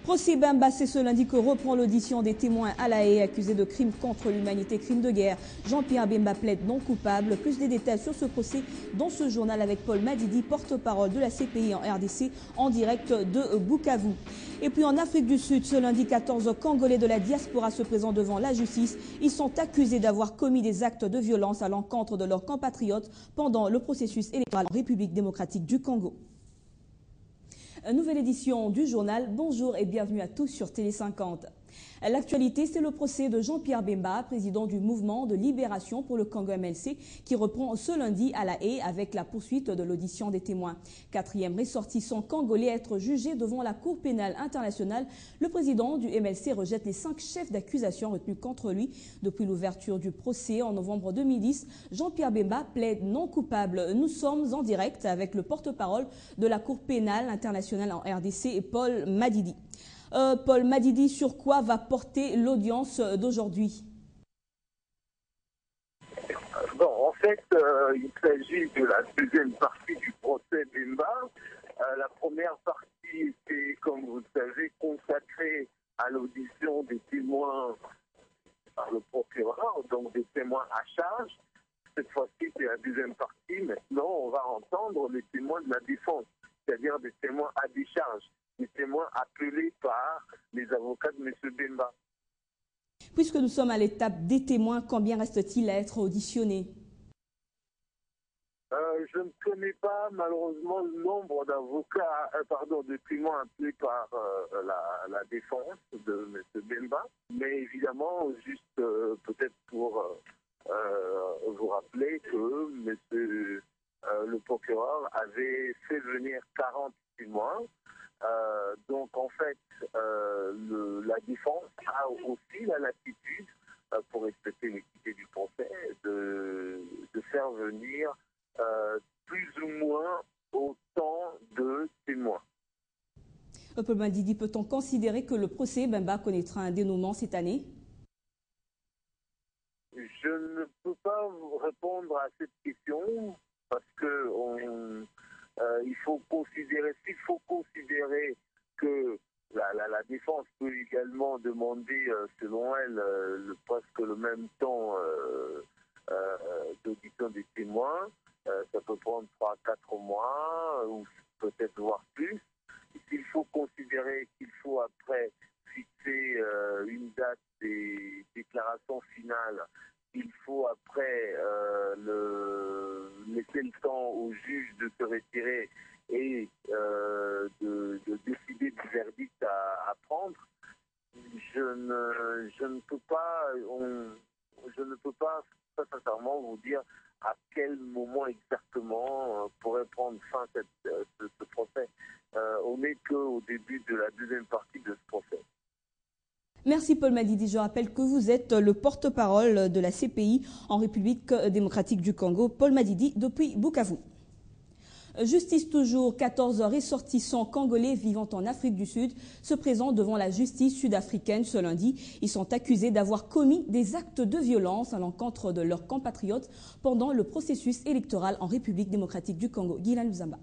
Procès Bemba, c'est ce lundi que reprend l'audition des témoins à La Haye accusés de crimes contre l'humanité, crimes de guerre. Jean-Pierre Bemba plaide non coupable. Plus de détails sur ce procès dans ce journal avec Paul Madidi, porte-parole de la CPI en RDC, en direct de Bukavu. Et puis en Afrique du Sud, ce lundi, 14 Congolais de la diaspora se présentent devant la justice. Ils sont accusés d'avoir commis des actes de violence à l'encontre de leurs compatriotes pendant le processus électoral en République démocratique du Congo. Nouvelle édition du journal. Bonjour et bienvenue à tous sur Télé 50. L'actualité, c'est le procès de Jean-Pierre Bemba, président du mouvement de libération pour le Congo MLC, qui reprend ce lundi à La Haye avec la poursuite de l'audition des témoins. Quatrième ressortissant congolais à être jugé devant la Cour pénale internationale, le président du MLC rejette les 5 chefs d'accusation retenus contre lui. Depuis l'ouverture du procès en novembre 2010, Jean-Pierre Bemba plaide non coupable. Nous sommes en direct avec le porte-parole de la Cour pénale internationale en RDC, Paul Madidi. Paul Madidi, sur quoi va porter l'audience d'aujourd'hui? Bon, en fait, il s'agit de la deuxième partie du procès Bemba. La première partie était, comme vous le savez, consacrée à l'audition des témoins par le procureur, donc des témoins à charge. Cette fois-ci, c'est la deuxième partie. Maintenant, on va entendre les témoins de la défense, c'est-à-dire des témoins à décharge, des témoins appelés par les avocats de M. Bemba. Puisque nous sommes à l'étape des témoins, combien reste-t-il à être auditionné? Je ne connais pas malheureusement le nombre d'avocats, de témoins appelés par la défense de M. Bemba, mais évidemment, juste peut-être pour vous rappeler que le procureur avait fait venir 40 témoins. Donc en fait, la défense a aussi la latitude, pour respecter l'équité du procès, de faire venir plus ou moins autant de témoins. Paul Madidi, peut-on considérer que le procès Bemba connaîtra un dénouement cette année? Je ne peux pas vous répondre à cette question parce que il faut considérer que la défense peut également demander, selon elle, presque le même temps d'audition des témoins. Ça peut prendre 3 à 4 mois, ou peut-être voire plus. Il faut considérer qu'il faut après fixer une date des déclarations finales. Il faut après laisser le temps au juge de se retirer et de décider du verdict à prendre. Je ne peux pas très sincèrement vous dire à quel moment exactement pourrait prendre fin ce procès. On n'est qu'au début de la deuxième partie de ce procès. Merci Paul Madidi. Je rappelle que vous êtes le porte-parole de la CPI en République démocratique du Congo. Paul Madidi depuis Bukavu. Justice toujours, 14 ressortissants congolais vivant en Afrique du Sud se présentent devant la justice sud-africaine ce lundi. Ils sont accusés d'avoir commis des actes de violence à l'encontre de leurs compatriotes pendant le processus électoral en République démocratique du Congo. Guilan Luzamba.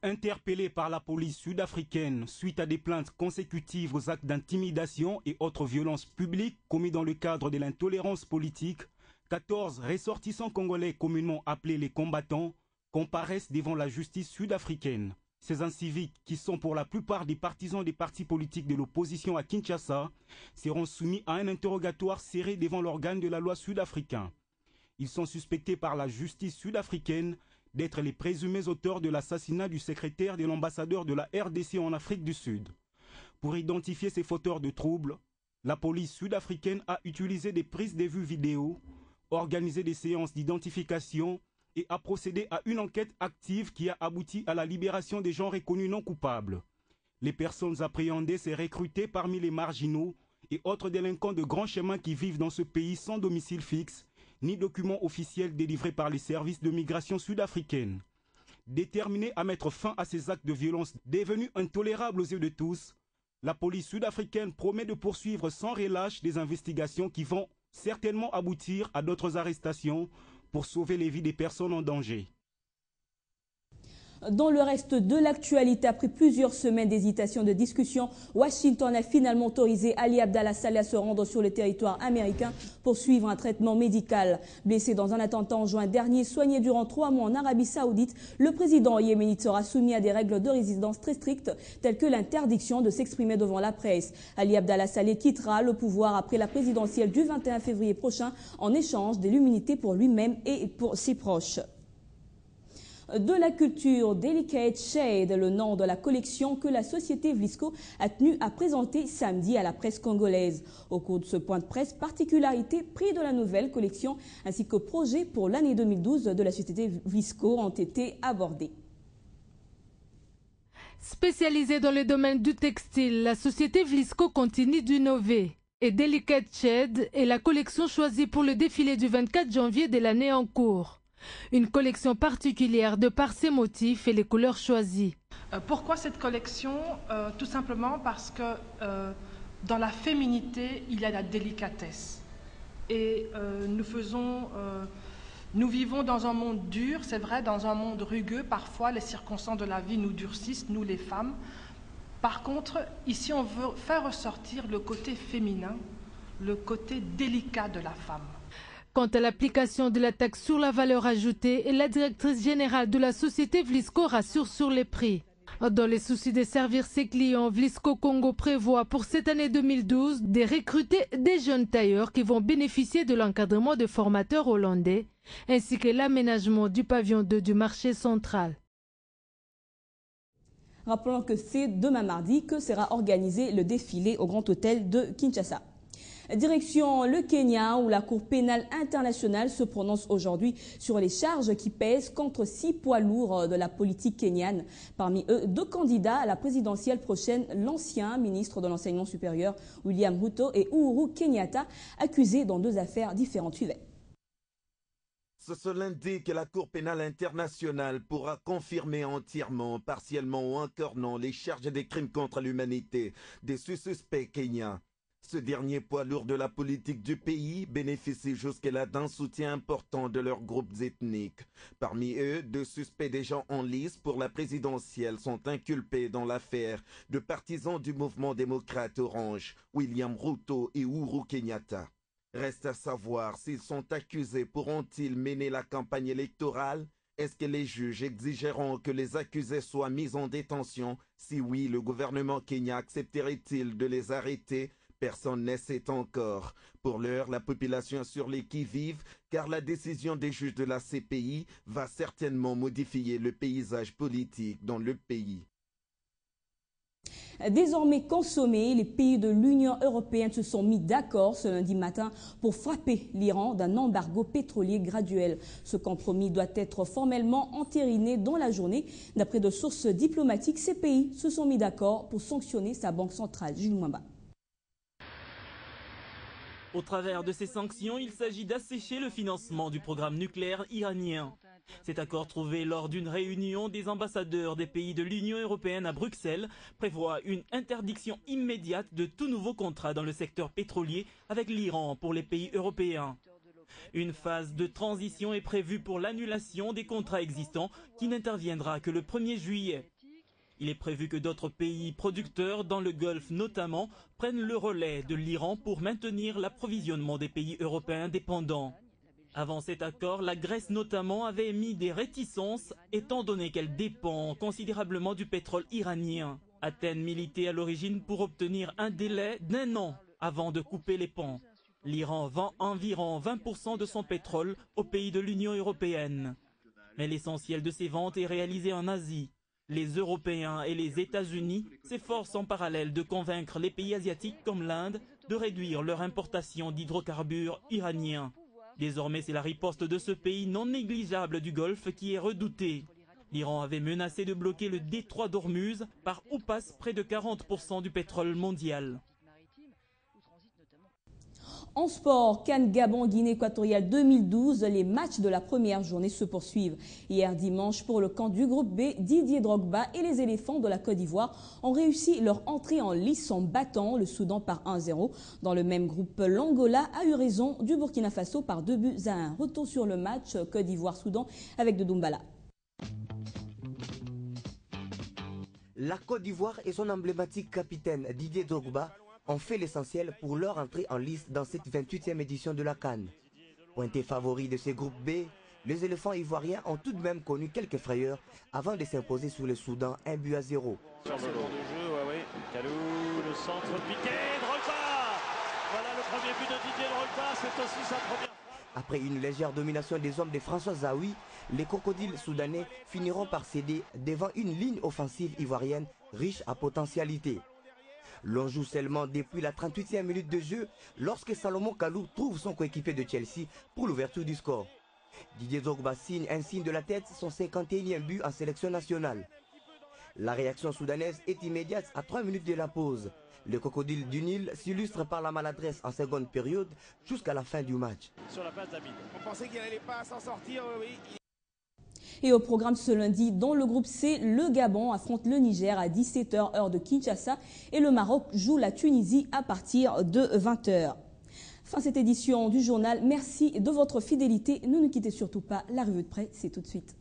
Interpellés par la police sud-africaine suite à des plaintes consécutives aux actes d'intimidation et autres violences publiques commis dans le cadre de l'intolérance politique, 14 ressortissants congolais communément appelés les combattants comparaissent devant la justice sud-africaine. Ces inciviques, qui sont pour la plupart des partisans des partis politiques de l'opposition à Kinshasa, seront soumis à un interrogatoire serré devant l'organe de la loi sud-africain. Ils sont suspectés par la justice sud-africaine d'être les présumés auteurs de l'assassinat du secrétaire de l'ambassadeur de la RDC en Afrique du Sud. Pour identifier ces fauteurs de troubles, la police sud-africaine a utilisé des prises de vue vidéo, organisé des séances d'identification et a procédé à une enquête active qui a abouti à la libération des gens reconnus non coupables. Les personnes appréhendées s'est recrutées parmi les marginaux et autres délinquants de grands chemins qui vivent dans ce pays sans domicile fixe, ni documents officiels délivrés par les services de migration sud-africaine. Déterminée à mettre fin à ces actes de violence devenus intolérables aux yeux de tous, la police sud-africaine promet de poursuivre sans relâche des investigations qui vont certainement aboutir à d'autres arrestations pour sauver les vies des personnes en danger. Dans le reste de l'actualité, après plusieurs semaines d'hésitation, de discussion, Washington a finalement autorisé Ali Abdallah Saleh à se rendre sur le territoire américain pour suivre un traitement médical. Blessé dans un attentat en juin dernier, soigné durant 3 mois en Arabie Saoudite, le président yéménite sera soumis à des règles de résidence très strictes, telles que l'interdiction de s'exprimer devant la presse. Ali Abdallah Saleh quittera le pouvoir après la présidentielle du 21 février prochain en échange de l'immunité pour lui-même et pour ses proches. De la culture, Delicate Shade, le nom de la collection que la société Vlisco a tenu à présenter samedi à la presse congolaise. Au cours de ce point de presse, particularité, prix de la nouvelle collection ainsi que projet pour l'année 2012 de la société Vlisco ont été abordés. Spécialisée dans le domaine du textile, la société Vlisco continue d'innover. Et Delicate Shade est la collection choisie pour le défilé du 24 janvier de l'année en cours. Une collection particulière de par ses motifs et les couleurs choisies. Pourquoi cette collection? Tout simplement parce que dans la féminité, il y a la délicatesse. Et nous vivons dans un monde dur, c'est vrai, dans un monde rugueux. Parfois, les circonstances de la vie nous durcissent, nous les femmes. Par contre, ici, on veut faire ressortir le côté féminin, le côté délicat de la femme. Quant à l'application de la taxe sur la valeur ajoutée, la directrice générale de la société Vlisco rassure sur les prix. Dans les soucis de servir ses clients, Vlisco Congo prévoit pour cette année 2012 de recruter des jeunes tailleurs qui vont bénéficier de l'encadrement de formateurs hollandais, ainsi que l'aménagement du pavillon 2 du marché central. Rappelons que c'est demain mardi que sera organisé le défilé au Grand Hôtel de Kinshasa. Direction le Kenya, où la Cour pénale internationale se prononce aujourd'hui sur les charges qui pèsent contre 6 poids lourds de la politique kenyane. Parmi eux, 2 candidats à la présidentielle prochaine, l'ancien ministre de l'Enseignement supérieur William Ruto et Uhuru Kenyatta, accusés dans 2 affaires différentes. Suivez. Ce lundi que la Cour pénale internationale pourra confirmer entièrement, partiellement ou encore non les charges des crimes contre l'humanité des suspects kenyans. Ce dernier poids lourd de la politique du pays bénéficie jusque-là d'un soutien important de leurs groupes ethniques. Parmi eux, 2 suspects déjà en lice pour la présidentielle sont inculpés dans l'affaire de partisans du mouvement démocrate orange, William Ruto et Uhuru Kenyatta. Reste à savoir s'ils sont accusés, pourront-ils mener la campagne électorale? Est-ce que les juges exigeront que les accusés soient mis en détention? Si oui, le gouvernement kenyan accepterait-il de les arrêter? Personne ne sait encore. Pour l'heure, la population est sur les qui-vive, car la décision des juges de la CPI va certainement modifier le paysage politique dans le pays. Désormais consommés, les pays de l'Union européenne se sont mis d'accord ce lundi matin pour frapper l'Iran d'un embargo pétrolier graduel. Ce compromis doit être formellement entériné dans la journée. D'après de sources diplomatiques, ces pays se sont mis d'accord pour sanctionner sa banque centrale. Jules Mwamba. Au travers de ces sanctions, il s'agit d'assécher le financement du programme nucléaire iranien. Cet accord trouvé lors d'une réunion des ambassadeurs des pays de l'Union européenne à Bruxelles prévoit une interdiction immédiate de tout nouveau contrat dans le secteur pétrolier avec l'Iran pour les pays européens. Une phase de transition est prévue pour l'annulation des contrats existants qui n'interviendra que le 1er juillet. Il est prévu que d'autres pays producteurs, dans le Golfe notamment, prennent le relais de l'Iran pour maintenir l'approvisionnement des pays européens dépendants. Avant cet accord, la Grèce notamment avait émis des réticences, étant donné qu'elle dépend considérablement du pétrole iranien. Athènes militait à l'origine pour obtenir un délai d'1 an avant de couper les ponts. L'Iran vend environ 20% de son pétrole aux pays de l'Union européenne. Mais l'essentiel de ces ventes est réalisé en Asie. Les Européens et les États-Unis s'efforcent en parallèle de convaincre les pays asiatiques comme l'Inde de réduire leur importation d'hydrocarbures iraniens. Désormais, c'est la riposte de ce pays non négligeable du Golfe qui est redoutée. L'Iran avait menacé de bloquer le détroit d'Ormuz par où passe près de 40% du pétrole mondial. En sport, CAN Gabon Guinée équatoriale 2012, les matchs de la première journée se poursuivent. Hier dimanche, pour le camp du groupe B, Didier Drogba et les éléphants de la Côte d'Ivoire ont réussi leur entrée en lice en battant le Soudan par 1-0. Dans le même groupe, l'Angola a eu raison du Burkina Faso par 2-1. Retour sur le match Côte d'Ivoire-Soudan avec de Doumbala. La Côte d'Ivoire et son emblématique capitaine Didier Drogba ont fait l'essentiel pour leur entrée en lice dans cette 28e édition de la CAN. Pointés favoris de ces groupes B, les éléphants ivoiriens ont tout de même connu quelques frayeurs avant de s'imposer sur le Soudan 1-0. Sur le long de jeu, ouais. Kalou, le centre piqué, Drogba. Voilà le premier but de Didier Drogba, c'est aussi sa première frappe. Après une légère domination des hommes de François Zawi, les crocodiles soudanais finiront par céder devant une ligne offensive ivoirienne riche à potentialité. L'on joue seulement depuis la 38e minute de jeu lorsque Salomon Kalou trouve son coéquipier de Chelsea pour l'ouverture du score. Didier Drogba signe un signe de la tête son 51e but en sélection nationale. La réaction soudanaise est immédiate à 3 minutes de la pause. Le crocodile du Nil s'illustre par la maladresse en seconde période jusqu'à la fin du match. Sur la passe d'Amid. On pensait qu'il n'allait pas s'en sortir, oui. Et au programme ce lundi, dans le groupe C, le Gabon affronte le Niger à 17h heure de Kinshasa et le Maroc joue la Tunisie à partir de 20h. Fin cette édition du journal. Merci de votre fidélité. Ne nous quittez surtout pas. La revue de presse, c'est tout de suite.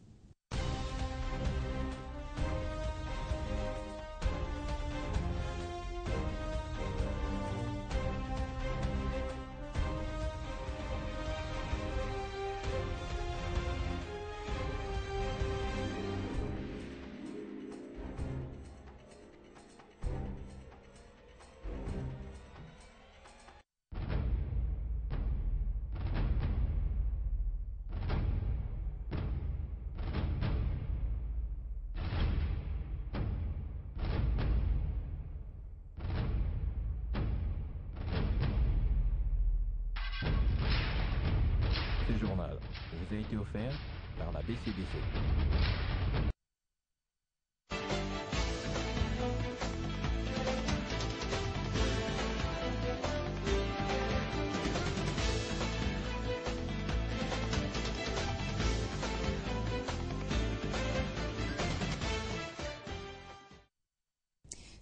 Ce journal vous a été offert par la BCDC.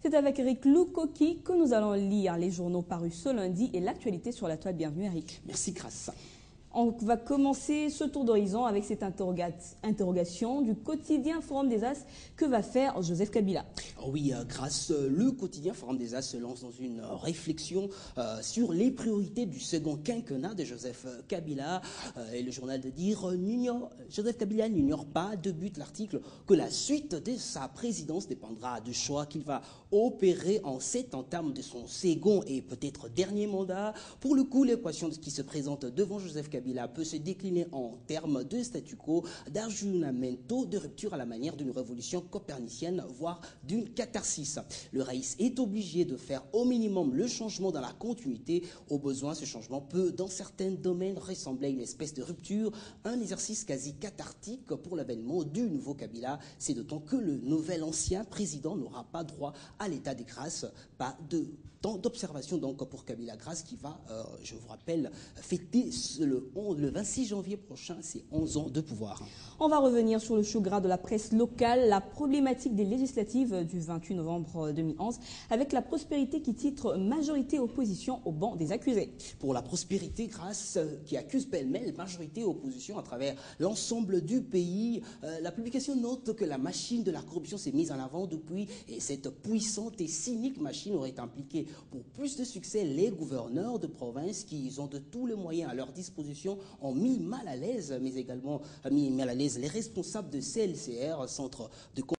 C'est avec Eric Loukoki que nous allons lire les journaux parus ce lundi et l'actualité sur la toile. Bienvenue Eric. Merci Grace. On va commencer ce tour d'horizon avec cette interrogation du quotidien Forum des As. Que va faire Joseph Kabila? Oui, Grace, le quotidien Forum des As se lance dans une réflexion sur les priorités du second quinquennat de Joseph Kabila. Et le journal de dire Joseph Kabila n'ignore pas, débute l'article, que la suite de sa présidence dépendra du choix qu'il va opérer en en termes de son second et peut-être dernier mandat. Pour le coup, l'équation qui se présente devant Joseph Kabila peut se décliner en termes de statu quo, d'ajustamento, de rupture à la manière d'une révolution copernicienne, voire d'une catharsis. Le Raïs est obligé de faire au minimum le changement dans la continuité. Au besoin, ce changement peut, dans certains domaines, ressembler à une espèce de rupture, un exercice quasi cathartique pour l'avènement du nouveau Kabila. C'est d'autant que le nouvel ancien président n'aura pas droit à l'état de grâce, pas de temps d'observation donc pour Kabila Grâce qui va, je vous rappelle, fêter le 26 janvier prochain ses 11 ans de pouvoir. On va revenir sur le chaud gras de la presse locale, la problématique des législatives du 28 novembre 2011, avec la prospérité qui titre majorité opposition au banc des accusés. Pour la prospérité, Grâce qui accuse pêle-mêle majorité opposition à travers l'ensemble du pays, la publication note que la machine de la corruption s'est mise en avant depuis et cette puissante et cynique machine aurait impliqué pour plus de succès les gouverneurs de province qui ont de tous les moyens à leur disposition ont mis mal à l'aise, mais également mis mal à l'aise les responsables de CLCR, Centre de